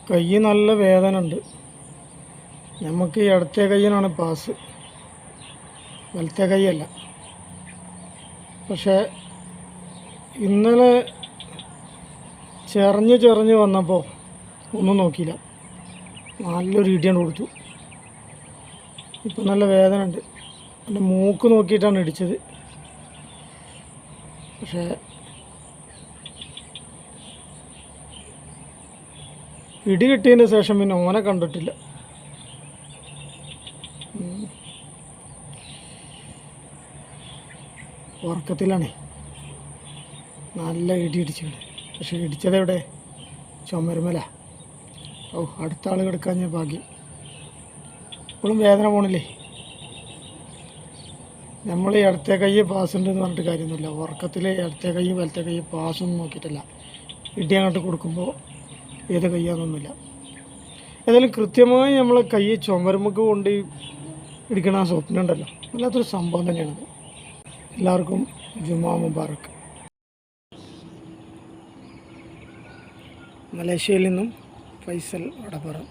കൈ നല്ല വേദന ഉണ്ട്. നമുക്ക് ഈ ഇടത്തെ കൈയിനാണ് പാസ്, വലത്തെ കൈയല്ല. പക്ഷേ ഇന്നലെ ചെറിഞ്ഞ് വന്നപ്പോൾ ഒന്നും നോക്കിയില്ല, നല്ലൊരു ഇടിയാണ് കൊടുത്തു. ഇപ്പം നല്ല വേദന ഉണ്ട്. എൻ്റെ മൂക്ക് നോക്കിയിട്ടാണ് ഇടിച്ചത്. പക്ഷേ ഇടി കിട്ടിയതിന് ശേഷം പിന്നെ ഓനെ കണ്ടിട്ടില്ല. ഉറക്കത്തിലാണേ, നല്ല ഇടി ഇടിച്ചിട്ടുണ്ട്. പക്ഷെ ഇടിച്ചതെവിടെ? ചുമരുമല. അടുത്ത ആൾ കിടക്കാൻ ഞാൻ ഭാഗ്യം. ഇപ്പോഴും വേദന പോണില്ലേ. നമ്മൾ ഈ ഇടത്തെ കൈ പാസ്സുണ്ടെന്ന് പറഞ്ഞിട്ട് കാര്യമൊന്നുമില്ല. ഉറക്കത്തിൽ ഇടത്തെ കൈ വലത്തെ കൈ പാസ്സൊന്നും നോക്കിയിട്ടില്ല. ഇടി അങ്ങോട്ട് കൊടുക്കുമ്പോൾ ഏത് കയ്യാന്നൊന്നുമില്ല. ഏതായാലും കൃത്യമായി നമ്മളെ കൈ ചുമരുമുക്ക് കൊണ്ട് ഇടിക്കണ ആ സ്വപ്നം ഉണ്ടല്ലോ, വല്ലാത്തൊരു സംഭവം തന്നെയാണത്. എല്ലാവർക്കും ജുമാ മുബാറക്ക്. മലേഷ്യയിൽ നിന്നും ഫൈസൽ വടപ്പുറം.